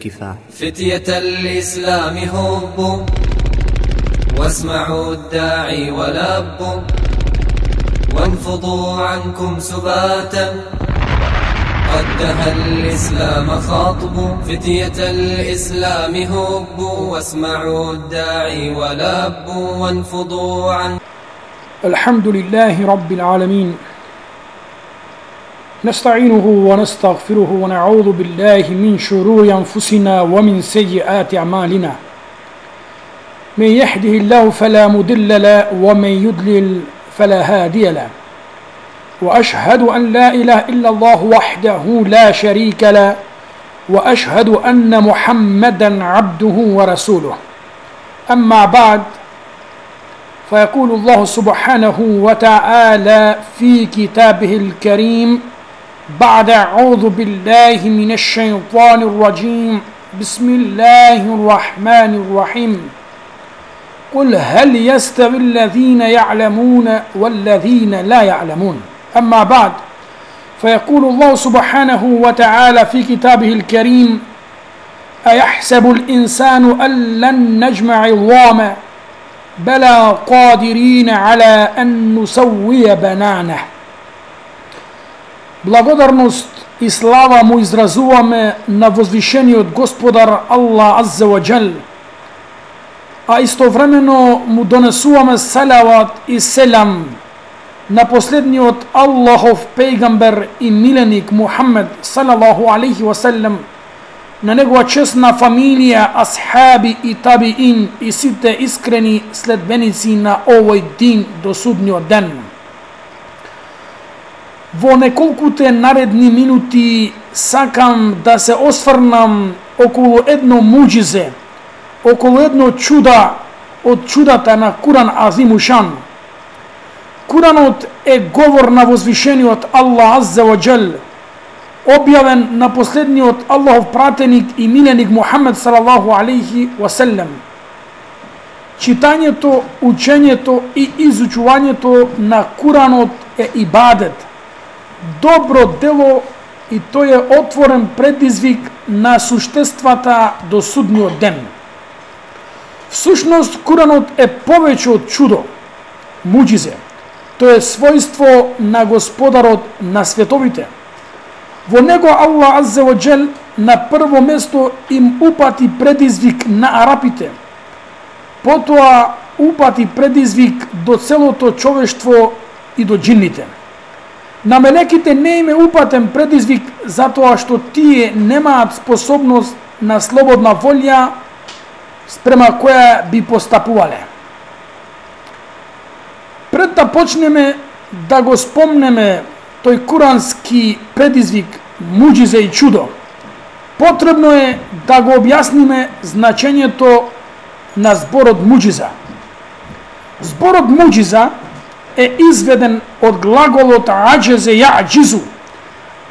كفاح. فتية الإسلام هبوا واسمعوا الداعي ولبوا وانفضوا عنكم سباتا قد دها الإسلام خاطب. فتية الإسلام هبوا واسمعوا الداعي ولبوا وانفضوا عنكم. الحمد لله رب العالمين، نستعينه ونستغفره ونعوذ بالله من شرور أنفسنا ومن سيئات أعمالنا. من يهده الله فلا مضل له ومن يضلل فلا هادي له، وأشهد أن لا إله إلا الله وحده لا شريك له، وأشهد أن محمدا عبده ورسوله. أما بعد، فيقول الله سبحانه وتعالى في كتابه الكريم بعد أعوذ بالله من الشيطان الرجيم: بسم الله الرحمن الرحيم. قل هل يستوي الذين يعلمون والذين لا يعلمون. أما بعد، فيقول الله سبحانه وتعالى في كتابه الكريم: أيحسب الإنسان أن لن نجمع عظامه بلى قادرين على أن نسوي بنانه. Благодарност и слава му изразуваме на возвишениот Господар Аллах Азза ва Джал, а истовремено му донесуваме салават и селам на последниот Аллахов пейгамбер и миленик Мухаммед салаллаху алейхи ва салlam, на негова честна фамилија, асхаби и табиин и сите искрени следбеници на овој дин до судниот ден. Во неколкуте наредни минути сакам да се осврнам околу едно муџизе, околу едно чуда од чудата на Куран Азимушан. Куранот е говор на возвишениот Аллах Азза ва Джал, објавен на последниот Аллахов пратеник и миленик Мухаммед салаллаху алейхи ва салlam. Читањето, учењето и изучувањето на Куранот е ибадет, добро дело, и тој е отворен предизвик на суштествата до судниот ден. Всушност, Куранот е повеќе од чудо, муџизе. Тој е својство на Господарот на световите. Во него Аллах Азза ва Джал на прво место им упати предизвик на арапите, потоа упати предизвик до целото човештво и до джинните. На мелеките не им е упатен предизвик затоа што тие немаат способност на слободна волја спрема која би постапувале. Пред да почнеме да го спомнеме тој курански предизвик, муџизе и чудо, потребно е да го објасниме значењето на зборот муџиза. Зборот муџиза е изведен од глаголот аџезе јаџизу,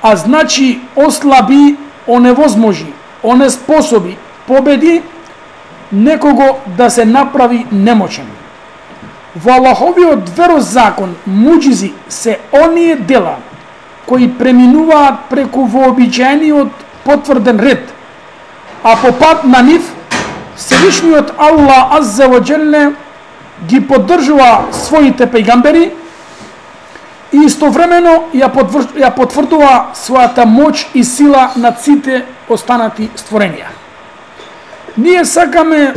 а значи ослаби, оневозможи, онеспособи, победи некого да се направи немочен. Во Аллаховиот верозакон муџизи се оние дела кои преминуваат преку вообичаениот потврден ред, а по пат на нив Всевишниот Аллах Азза ва Джалле ги поддржува своите пејгамбери и истовремено ја потврдува својата моќ и сила над сите останати створенија. Ние сакаме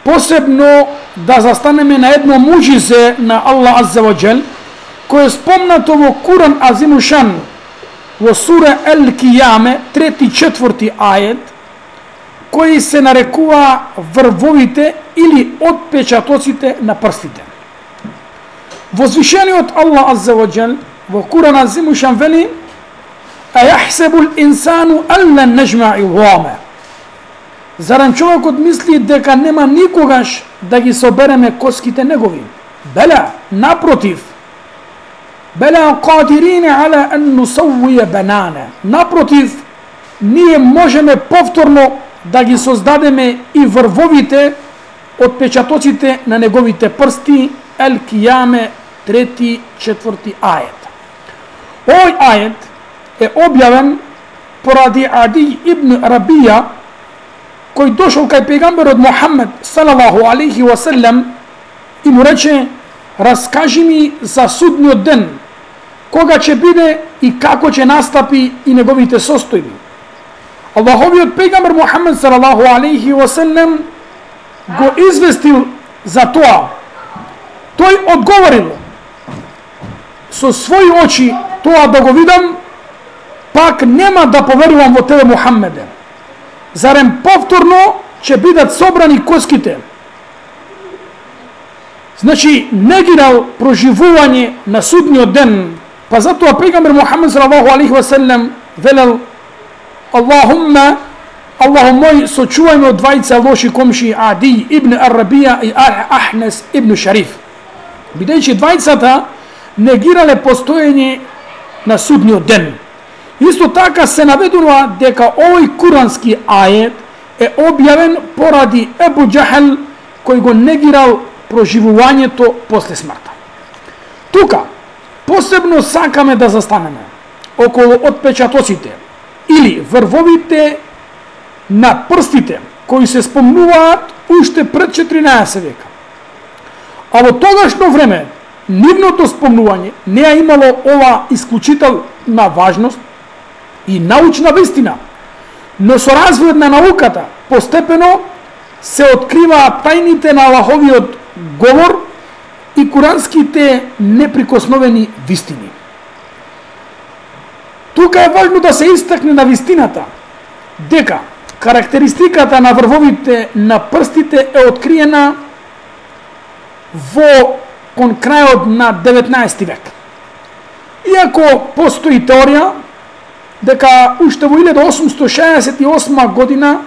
посебно да застанеме на едно муџизе на Аллах Азза ва Джал, кој е спомнато во Куран Азимушан во сура Ел-Кијаме 3-4 ајет, кои се нарекува врвовите или отпечатоците на прстите. Возвишениот Аллах Азза ва Джал во Куран Азимушан вели: Ајахсебу л-инсану ан лен нежмаъ изаме. Зарем човекот мисли дека нема никогаш да ги собереме коските негови? Бела, напротив. Бела кадирине ала ан нусаввия банана. Напротив, ние можеме повторно да ги создадеме и врвовите, отпечатоците на неговите прсти. Ел-Кијаме 3-4 ајет. Овој ајет е објавен поради Ади ибн Рабија, кој дошол кај пегамберот Мухаммед салалаху алейхи ва селем и му рече: раскажи ми за судниот ден, кога ќе биде и како ќе настапи и неговите состојби. Аллаховиот пегамбер Мухаммед салалаху алейхи ва селем го известил за тоа. Тој одговорил: со своји очи тоа да го видам, пак нема да поверувам во тебе, Мухаммеде. Зарем повторно ќе бидат собрани коските? Значи, негирал проживување на судниот ден, па затоа пегамбер Мухаммед салалаху алейхи ва селем велел: Аллахумма, Аллаху мој, сочувај ме од двајца лоши комши, Ади ибн Ар-Рабија и Ахнес ибн Шариф, бидејќи двајцата негирале постоење на судниот ден. Исто така се наведува дека овој курански ајет е објавен поради Ебу Џахел, кој го негирал проживувањето после смртта. Тука посебно сакаме да застанеме околу отпечатоците или врвовите на прстите кои се спомнуваат уште пред 14 века. А во тогашно време нивното спомнување не е имало ова исклучителна важност и научна вистина, но со развојот на науката постепено се откриваат тајните на Аллаховиот говор и куранските неприкосновени вистини. Тука е важно да се истакне на вистината дека карактеристиката на врвовите на прстите е откриена кон крајот на 19 век. Иако постои теорија дека уште во 1868 година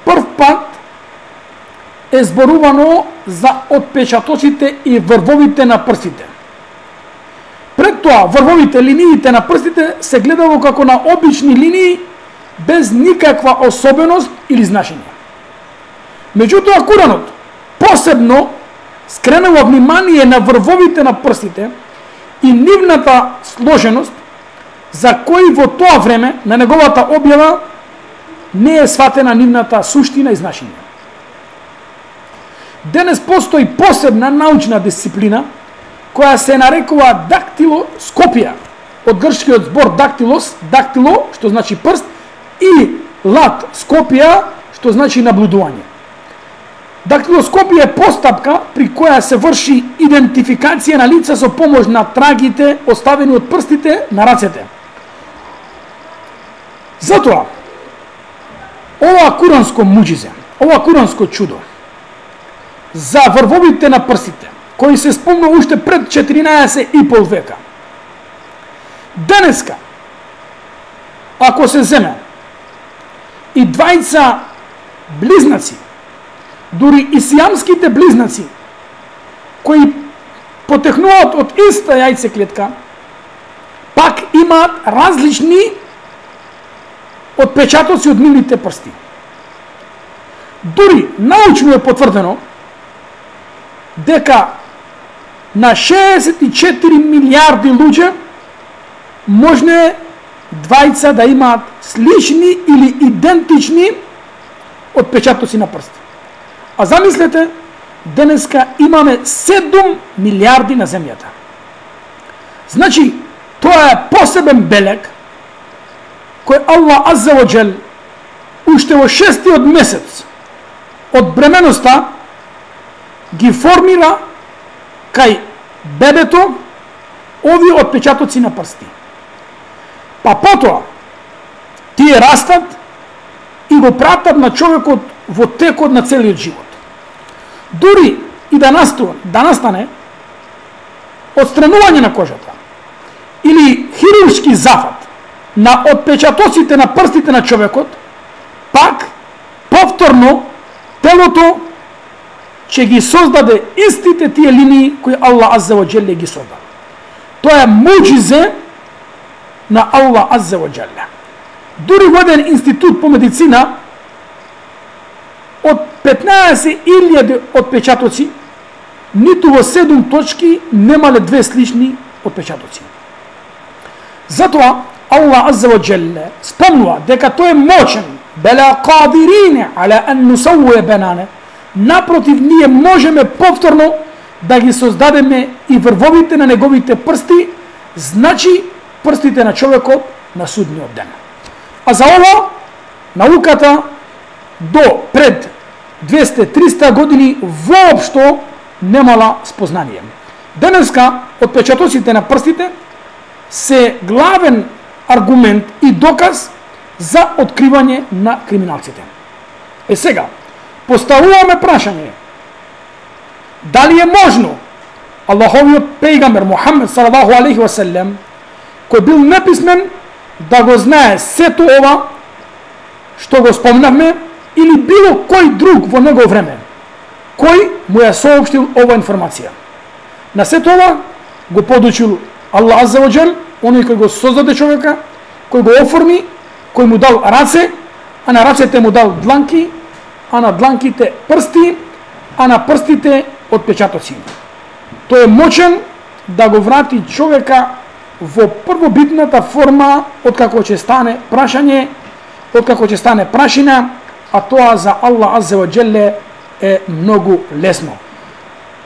прв пат е зборувано за отпечатоците и врвовите на прстите. Пред тоа, врвовите, линиите на прстите се гледало како на обични линии без никаква особеност или значење. Меѓутоа, Куранот посебно скренува внимание на врвовите на прстите и нивната сложеност, за кој во тоа време на неговата објава не е сватена нивната суштина и значење. Денес постои посебна научна дисциплина која се нарекува дактилоскопија, од грчкиот збор дактилос, дактило, што значи прст, и лат, скопија, што значи наблюдување. Дактилоскопија е постапка при која се врши идентификација на лица со помош на трагите оставени од прстите на рацете. Затоа, ова куранско муџизе, ова куранско чудо за врвовите на прстите, кои се спомна уште пред 14,5 века, денеска, ако се земе и двајца близнаци, дури и сиамските близнаци, кои потехнуваат од иста јајцеклетка, пак имаат различни отпечатоци од нивните прсти. Дури научно е потврдено дека на 64 милиарди луѓе можне двајца да имаат слични или идентични отпечатоци на прсти. А замислете, денеска имаме 7 милиарди на земјата. Значи, тоа е посебен белег кој Аллах Азза ва Џел уште во 6-тиот месец од бременоста ги формира кај бебето овие отпечатоци на прсти. Па потоа тие растат и го пратат на човекот во текот на целиот живот. Дури и да настане отстранување на кожата или хируршки зафат на отпечатоците на прстите на човекот, пак повторно телото ќе ги создаде истите тие линии кои Аллах Азза ва Џел ги создаде. Тоа е муџизе на Аллах Азза ва Џел. Дури во еден институт по медицина од 15.000 отпечатоци, ниту во 7 точки немале две слични отпечатоци. Затоа Аллах Азза ва Џел спомнува дека тој е мочен Bela qadirine ala an nusawwe banane. Naprotiv, ние можеме повторно да ги создадеме и врвовите на неговите прсти, значи прстите на човекот на судниот ден. А за ова науката до пред 200-300 години воопшто немала спознание. Денеска отпечатоците на прстите се главен аргумент и доказ за откривање на криминалците. Сега, поставуваме прашање, дали е можно Аллаховиот пејгамбер Мухамед салалаху алейхи ва салем, кој бил неписмен, да го знае сето ова што го спомнавме, или било кој друг во него време, кој му ја соопштил ова информација. На сето ова го подучил Аллах азза ва џел, оној кој го создаде човека, кој го оформи, кој му дал раце, а на рацете му дал дланки, а на дланките прсти, а на прстите отпечатоци. Тој е мочен да го врати човека во првобитната форма откако ќе стане прашање, откако ќе стане прашина, а тоа за Аллах азза ва џелле е многу лесно.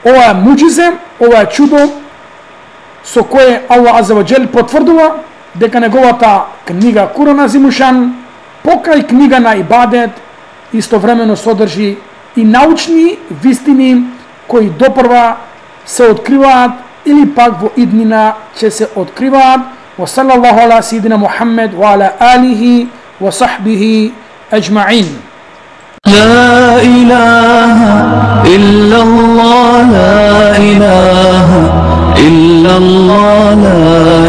Ова е муџизе, ова е чудо со кое Аллах азза ва џел потврдува дека неговата книга Куран азимушан, покај книга на ибадет, истовремено содржи и научни вистини кои допрва се откриваат или пак во иднина ќе се откриваат. Wa sallallahu ala sayyidina Muhammad wa ala alihi wa sahbihi ajma'in. لا إله إلا الله لا إله إلا الله لا